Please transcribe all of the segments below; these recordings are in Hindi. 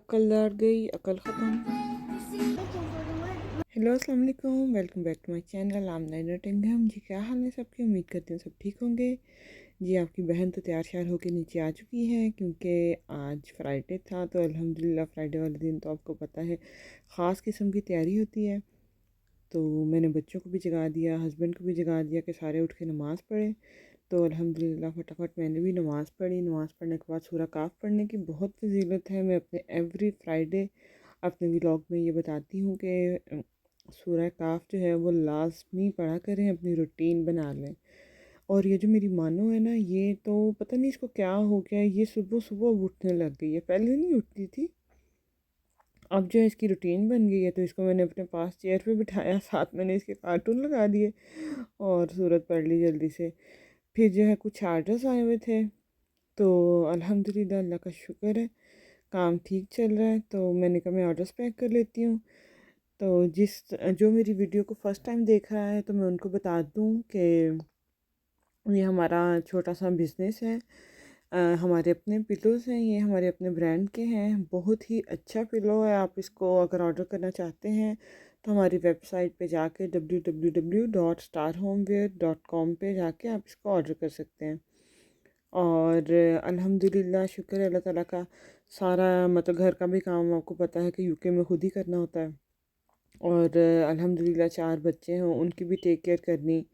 अक्लदार गई अकल ख़त्म। हेलो अस्सलाम वालेकुम, welcome back to my channel Amna Nottingham. जी क्या हाल है सबकी, उम्मीद करती हूँ सब ठीक होंगे। जी आपकी बहन तो तैयार श्यार होकर नीचे आ चुकी है क्योंकि आज फ्राइडे था। तो अल्हम्दुलिल्लाह फ्राइडे वाले दिन तो आपको पता है ख़ास किस्म की तैयारी होती है। तो मैंने बच्चों को भी जगा दिया, हस्बैंड को भी जगा दिया कि सारे उठ के नमाज़ पढ़ें। तो अल्हम्दुलिल्लाह फटाफट मैंने भी नमाज़ पढ़ी। नमाज़ पढ़ने के बाद सूरह काफ पढ़ने की बहुत फजीलत है। मैं अपने एवरी फ्राइडे अपने व्लॉग में ये बताती हूँ कि सूरह काफ जो है वो लाजमी पढ़ा करें, अपनी रूटीन बना लें। और ये जो मेरी मानो है ना, ये तो पता नहीं इसको क्या हो गया, ये सुबह सुबह उठने लग गई है। पहले नहीं उठती थी, अब जो है इसकी रूटीन बन गई है। तो इसको मैंने अपने पास चेयर पे बिठाया, साथ मैंने इसके कार्टून लगा दिए और सूरत पढ़ ली जल्दी से। फिर जो है कुछ आर्डर्स आए हुए थे, तो अल्हम्दुलिल्लाह अल्लाह का शुक्र है काम ठीक चल रहा है। तो मैंने कहा मैं ऑर्डर्स पैक कर लेती हूँ। तो जो मेरी वीडियो को फ़र्स्ट टाइम देख रहा है तो मैं उनको बता दूँ कि ये हमारा छोटा सा बिज़नेस है। हमारे अपने पिलोज़ हैं, ये हमारे अपने ब्रांड के हैं। बहुत ही अच्छा पिलो है। आप इसको अगर ऑर्डर करना चाहते हैं तो हमारी वेबसाइट पे जाके www.starhomeware.com पे जाके आप इसको ऑर्डर कर सकते हैं। और अल्हम्दुलिल्लाह शुक्र है अल्लाह ताला का। सारा मतलब घर का भी काम आपको पता है कि यूके में खुद ही करना होता है। और अल्हम्दुलिल्लाह 4 बच्चे हैं, उनकी भी टेक केयर करनी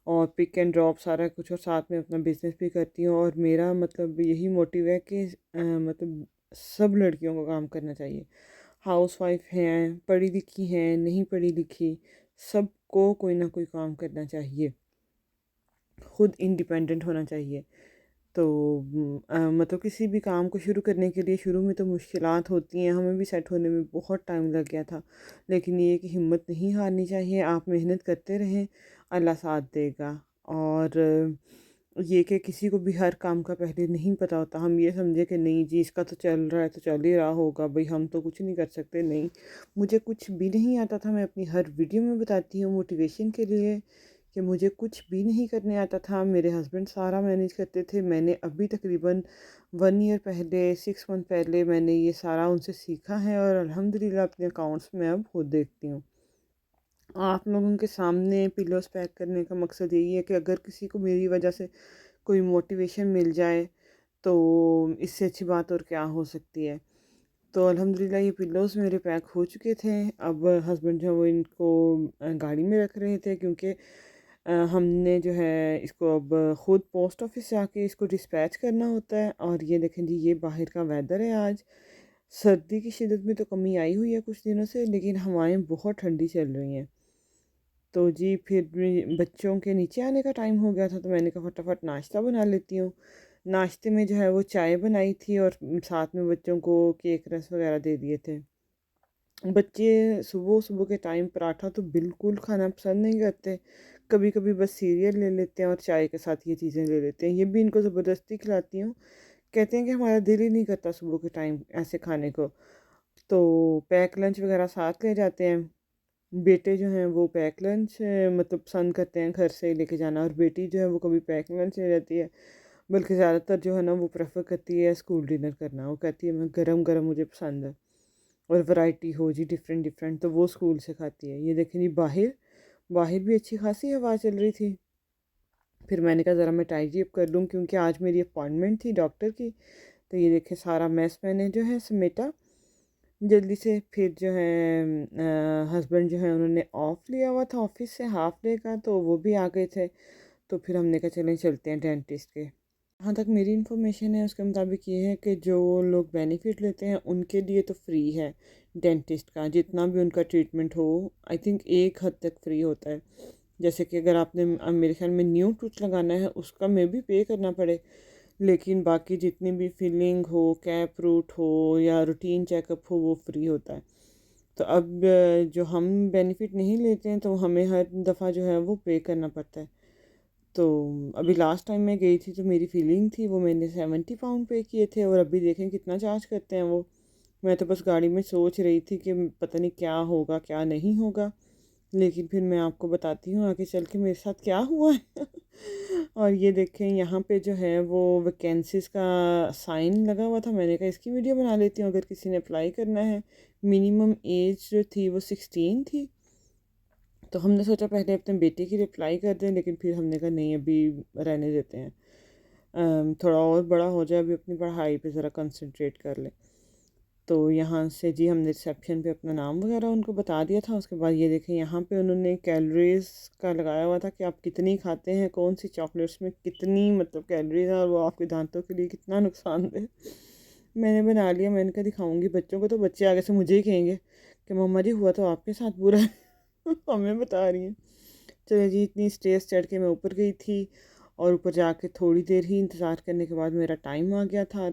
और पिक एंड ड्रॉप सारा कुछ, और साथ में अपना बिज़नेस भी करती हूँ। और मेरा मतलब यही मोटिव है कि मतलब सब लड़कियों को काम करना चाहिए। हाउस वाइफ हैं, पढ़ी लिखी हैं, नहीं पढ़ी लिखी, सबको कोई ना कोई काम करना चाहिए, खुद इंडिपेंडेंट होना चाहिए। तो मतलब किसी भी काम को शुरू करने के लिए शुरू में तो मुश्किलात होती हैं, हमें भी सेट होने में बहुत टाइम लग गया था। लेकिन ये कि हिम्मत नहीं हारनी चाहिए, आप मेहनत करते रहें, अल्लाह साथ देगा। और ये कि किसी को भी हर काम का पहले नहीं पता होता, हम ये समझे कि नहीं जी इसका तो चल रहा है तो चल ही रहा होगा, भाई हम तो कुछ नहीं कर सकते। नहीं, मुझे कुछ भी नहीं आता था। मैं अपनी हर वीडियो में बताती हूँ मोटिवेशन के लिए कि मुझे कुछ भी नहीं करने आता था। मेरे हस्बैंड सारा मैनेज करते थे। मैंने अभी तकरीबन 1 ईयर पहले, 6 मंथ पहले मैंने ये सारा उनसे सीखा है और अल्हम्दुलिल्लाह अपने अकाउंट्स में अब खुद देखती हूँ। आप लोगों के सामने पिलोस पैक करने का मकसद यही है कि अगर किसी को मेरी वजह से कोई मोटिवेशन मिल जाए तो इससे अच्छी बात और क्या हो सकती है। तो अल्हम्दुलिल्लाह ये पिल्लोज़ मेरे पैक हो चुके थे। अब हस्बैंड जो है वो इनको गाड़ी में रख रहे थे क्योंकि हमने जो है इसको अब ख़ुद पोस्ट ऑफिस जाके इसको डिस्पैच करना होता है। और ये देखें जी, ये बाहर का वेदर है आज। सर्दी की शिद्दत में तो कमी आई हुई है कुछ दिनों से, लेकिन हवाएं बहुत ठंडी चल रही हैं। तो जी फिर भी बच्चों के नीचे आने का टाइम हो गया था, तो मैंने कहा फटाफट नाश्ता बना लेती हूँ। नाश्ते में जो है वो चाय बनाई थी और साथ में बच्चों को केक रस वगैरह दे दिए थे। बच्चे सुबह सुबह के टाइम पराठा तो बिल्कुल खाना पसंद नहीं करते। कभी कभी बस सीरियल ले लेते हैं और चाय के साथ ये चीज़ें ले लेते हैं। ये भी इनको ज़बरदस्ती खिलाती हूँ। कहते हैं कि हमारा दिल ही नहीं करता सुबह के टाइम ऐसे खाने को। तो पैक लंच वगैरह साथ ले जाते हैं। बेटे जो हैं वो पैक लंच मतलब पसंद करते हैं घर से लेके जाना, और बेटी जो है वो कभी पैक लंच ले जाती है, बल्कि ज़्यादातर जो है ना वो प्रेफर करती है स्कूल डिनर करना। वो कहती है मैं गरम गरम मुझे पसंद है और वैरायटी हो जी डिफरेंट डिफरेंट, तो वो स्कूल से खाती है। ये देखें जी, बाहर बाहर भी अच्छी खासी हवा चल रही थी। फिर मैंने कहा ज़रा मैं टाइडी अप कर लूँ क्योंकि आज मेरी अपॉइंटमेंट थी डॉक्टर की। तो ये देखें सारा मैस मैंने जो है समेटा जल्दी से। फिर जो है हस्बैंड जो है उन्होंने ऑफ लिया हुआ था ऑफिस से, हाफ डे का, तो वो भी आ गए थे। तो फिर हमने कहा चलें चलते हैं डेंटिस्ट के। जहाँ तक मेरी इन्फॉर्मेशन है उसके मुताबिक ये है कि जो लोग बेनिफिट लेते हैं उनके लिए तो फ्री है डेंटिस्ट का, जितना भी उनका ट्रीटमेंट हो। आई थिंक एक हद तक फ्री होता है। जैसे कि अगर आपने मेरे ख्याल में न्यू टूथ लगाना है उसका मे भी पे करना पड़े, लेकिन बाकी जितनी भी फिलिंग हो, कैप रूट हो या रूटीन चेकअप हो, वो फ्री होता है। तो अब जो हम बेनिफिट नहीं लेते हैं तो हमें हर दफ़ा जो है वो पे करना पड़ता है। तो अभी लास्ट टाइम मैं गई थी तो मेरी फीलिंग थी वो मैंने 70 पाउंड पे किए थे, और अभी देखें कितना चार्ज करते हैं वो। मैं तो बस गाड़ी में सोच रही थी कि पता नहीं क्या होगा क्या नहीं होगा। लेकिन फिर मैं आपको बताती हूँ आगे चल के मेरे साथ क्या हुआ है। और ये देखें यहाँ पे जो है वो वैकेंसीज़ का साइन लगा हुआ था। मैंने कहा इसकी वीडियो बना लेती हूँ अगर किसी ने अप्लाई करना है। मिनिमम एज जो थी वो 16 थी। तो हमने सोचा पहले अपने बेटे की रिप्लाई कर दें, लेकिन फिर हमने कहा नहीं, अभी रहने देते हैं। थोड़ा और बड़ा हो जाए, अभी अपनी पढ़ाई पे ज़रा कंसंट्रेट कर ले। तो यहाँ से जी हमने रिसेप्शन पे अपना नाम वगैरह उनको बता दिया था। उसके बाद ये देखें यहाँ पे उन्होंने कैलोरीज का लगाया हुआ था कि आप कितनी खाते हैं, कौन सी चॉकलेट्स में कितनी मतलब कैलोरीज है और वो आपके दांतों के लिए कितना नुकसानदेह। मैंने बना लिया, मैंने कहा दिखाऊंगी बच्चों को, तो बच्चे आगे से मुझे ही कहेंगे कि मम्मा जी हुआ तो आपके साथ बुरा है। हमें बता रही हैं। चलो जी, इतनी स्टेज चढ़ के मैं ऊपर गई थी और ऊपर जाके थोड़ी देर ही इंतज़ार करने के बाद मेरा टाइम आ गया था।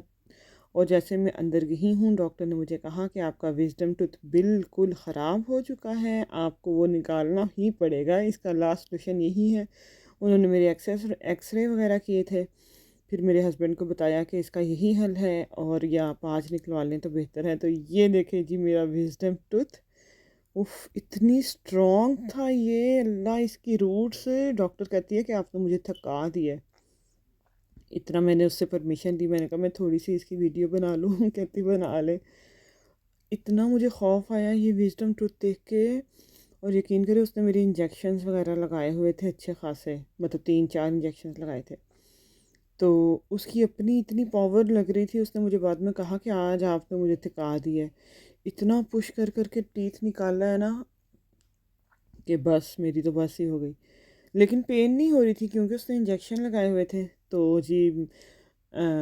और जैसे मैं अंदर गई हूँ, डॉक्टर ने मुझे कहा कि आपका विजडम टूथ बिल्कुल ख़राब हो चुका है, आपको वो निकालना ही पड़ेगा, इसका लास्ट सोल्यूशन यही है। उन्होंने मेरे एक्सरे वगैरह किए थे। फिर मेरे हस्बैंड को बताया कि इसका यही हल है और या आप आज निकलवा लें तो बेहतर है। तो ये देखें जी मेरा विजडम टूथ, उफ इतनी स्ट्रॉन्ग था ये, अल्लाह इसकी रूट से। डॉक्टर कहती है कि आपने मुझे थका दिया है। इतना मैंने उससे परमिशन दी, मैंने कहा मैं थोड़ी सी इसकी वीडियो बना लूँ। कहती बना ले। इतना मुझे खौफ आया ये विजडम टूथ देख के। और यकीन करें उसने मेरे इंजेक्शंस वगैरह लगाए हुए थे अच्छे खासे, मतलब 3-4 इंजेक्शंस लगाए थे। तो उसकी अपनी इतनी पावर लग रही थी। उसने मुझे बाद में कहा कि आज आपने मुझे थका दिया है। इतना पुश कर करके टीथ निकाला है ना कि बस मेरी तो बस ही हो गई। लेकिन पेन नहीं हो रही थी क्योंकि उसने इंजेक्शन लगाए हुए थे। तो जी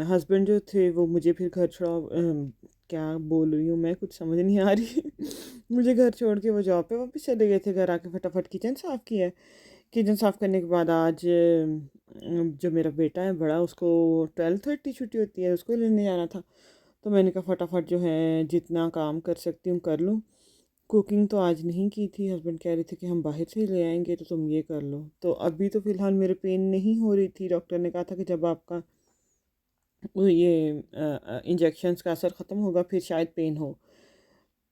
हस्बैंड जो थे वो मुझे फिर घर छोड़ा, क्या बोल रही हूँ मैं, कुछ समझ नहीं आ रही। मुझे घर छोड़ के वो जॉब पे वापस चले गए थे। घर आके फटाफट किचन साफ़ किया। किचन साफ़ करने के बाद आज जो मेरा बेटा है बड़ा, उसको 12:30 छुट्टी होती है, उसको लेने जाना था। तो मैंने कहा फटाफट जो है जितना काम कर सकती हूँ कर लूँ। कुकिंग तो आज नहीं की थी। हस्बैंड कह रहे थे कि हम बाहर से ही ले आएंगे तो तुम ये कर लो। तो अभी तो फ़िलहाल मेरे पेन नहीं हो रही थी। डॉक्टर ने कहा था कि जब आपका वो ये इंजेक्शंस का असर ख़त्म होगा फिर शायद पेन हो।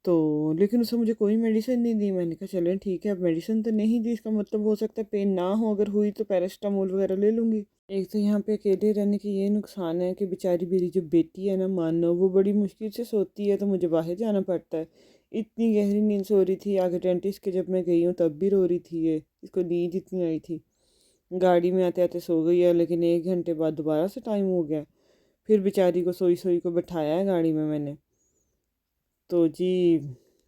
तो लेकिन उसने मुझे कोई मेडिसिन नहीं दी। मैंने कहा चलें ठीक है, अब मेडिसिन तो नहीं दी, इसका मतलब हो सकता है पेन ना हो, अगर हुई तो पैरास्टामोल वगैरह ले लूँगी। एक तो यहाँ पे अकेले रहने की ये नुकसान है कि बेचारी मेरी जो बेटी है ना, मानो वो बड़ी मुश्किल से सोती है, तो मुझे बाहर जाना पड़ता है। इतनी गहरी नींद सो रही थी, आगे डेंटिस्ट के जब मैं गई हूँ तब भी रो रही थी ये, इसको नींद इतनी आई थी। गाड़ी में आते आते सो गई है, लेकिन 1 घंटे बाद दोबारा से टाइम हो गया। फिर बेचारी को सोई सोई को बैठाया है गाड़ी में मैंने। तो जी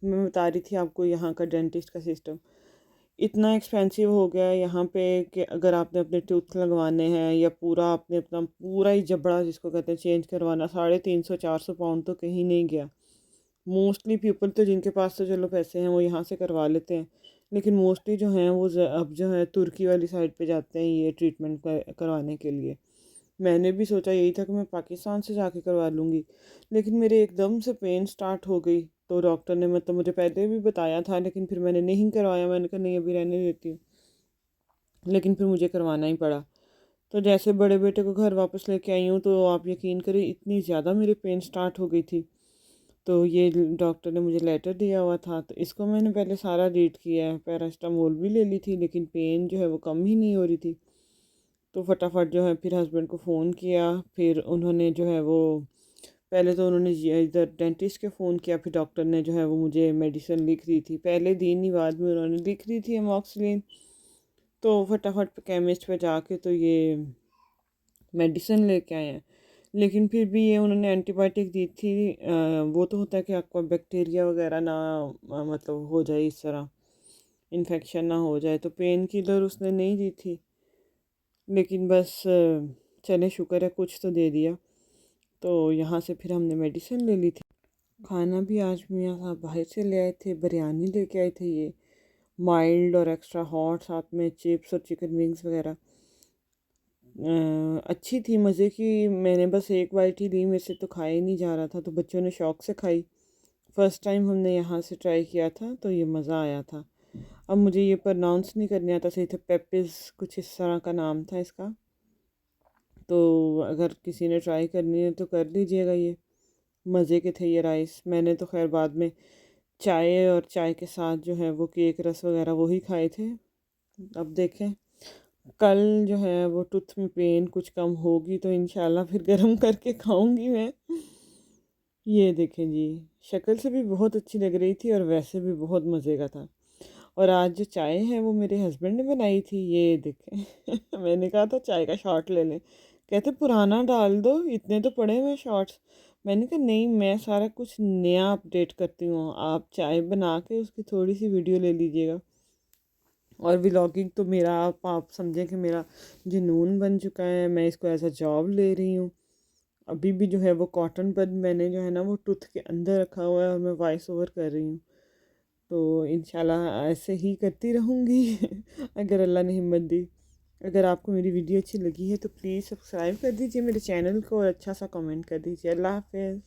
मैं बता रही थी आपको यहाँ का डेंटिस्ट का सिस्टम इतना एक्सपेंसिव हो गया है यहाँ पे कि अगर आपने अपने टूथ लगवाने हैं या पूरा आपने अपना पूरा ही जबड़ा जिसको कहते हैं चेंज करवाना, 350-400 पाउंड तो कहीं नहीं गया। मोस्टली पीपल तो जिनके पास तो चलो पैसे हैं वो यहाँ से करवा लेते हैं, लेकिन मोस्टली जो हैं वो अब जो है तुर्की वाली साइड पे जाते हैं ये ट्रीटमेंट करवाने के लिए। मैंने भी सोचा यही था कि मैं पाकिस्तान से जाके करवा लूँगी, लेकिन मेरे एकदम से पेन स्टार्ट हो गई। तो डॉक्टर ने मतलब मुझे पहले भी बताया था, लेकिन फिर मैंने नहीं करवाया। मैंने कहा नहीं अभी रहने देती हूँ, लेकिन फिर मुझे करवाना ही पड़ा। तो जैसे बड़े बेटे को घर वापस लेके आई हूँ तो आप यकीन करें इतनी ज़्यादा मेरी पेन स्टार्ट हो गई थी। तो ये डॉक्टर ने मुझे लेटर दिया हुआ था, तो इसको मैंने पहले सारा रीड किया है। पैरास्टामोल भी ले ली थी, लेकिन पेन जो है वो कम ही नहीं हो रही थी। तो फटाफट जो है फिर हस्बैंड को फ़ोन किया। फिर उन्होंने जो है वो पहले तो उन्होंने इधर डेंटिस्ट के फ़ोन किया, फिर डॉक्टर ने जो है वो मुझे मेडिसिन लिख दी थी। पहले दिन ही बाद में उन्होंने लिख दी थी अमॉक्सिलिन। तो फटाफट केमिस्ट पे जाके तो ये मेडिसिन लेके आए हैं। लेकिन फिर भी ये उन्होंने एंटीबायोटिक दी थी। वो तो होता है कि आपको बैक्टीरिया वगैरह ना मतलब हो जाए, इस तरह इन्फेक्शन ना हो जाए। तो पेन किलर उसने नहीं दी थी, लेकिन बस चले शुक्र है कुछ तो दे दिया। तो यहाँ से फिर हमने मेडिसिन ले ली थी। खाना भी आज मियाँ साहब बाहर से ले आए थे, बिरयानी लेके आए थे ये, माइल्ड और एक्स्ट्रा हॉट, साथ में चिप्स और चिकन विंग्स वगैरह। अच्छी थी, मज़े की। मैंने बस एक बाइट ही ली, मेरे से तो खाया ही नहीं जा रहा था, तो बच्चों ने शौक़ से खाई। फ़र्स्ट टाइम हमने यहाँ से ट्राई किया था तो ये मज़ा आया था। अब मुझे ये प्रोनाउंस नहीं करने आता सही था, पेपिस कुछ इस तरह का नाम था इसका। तो अगर किसी ने ट्राई करनी है तो कर लीजिएगा। ये मज़े के थे ये राइस। मैंने तो खैर बाद में चाय और चाय के साथ जो है वो केक रस वगैरह वो ही खाए थे। अब देखें, कल जो है वो टूथ में पेन कुछ कम होगी तो इंशाल्लाह फिर गर्म करके खाऊंगी मैं। ये देखें जी, शक्ल से भी बहुत अच्छी लग रही थी और वैसे भी बहुत मज़े का था। और आज जो चाय है वो मेरे हस्बैंड ने बनाई थी, ये देखें। मैंने कहा था चाय का शॉट ले लें, कहते पुराना डाल दो, इतने तो पड़े हुए शॉट्स। मैंने कहा नहीं, मैं सारा कुछ नया अपडेट करती हूँ, आप चाय बना के उसकी थोड़ी सी वीडियो ले लीजिएगा। और व्लॉगिंग तो मेरा आप समझें कि मेरा जुनून बन चुका है, मैं इसको एज अ जॉब ले रही हूँ। अभी भी जो है वो कॉटन बड मैंने जो है ना वो टूथ के अंदर रखा हुआ है और मैं वॉइस ओवर कर रही हूँ। तो इंशाल्लाह ऐसे ही करती रहूँगी अगर अल्लाह ने हिम्मत दी। अगर आपको मेरी वीडियो अच्छी लगी है तो प्लीज़ सब्सक्राइब कर दीजिए मेरे चैनल को और अच्छा सा कमेंट कर दीजिए। अल्लाह हाफ़िज़।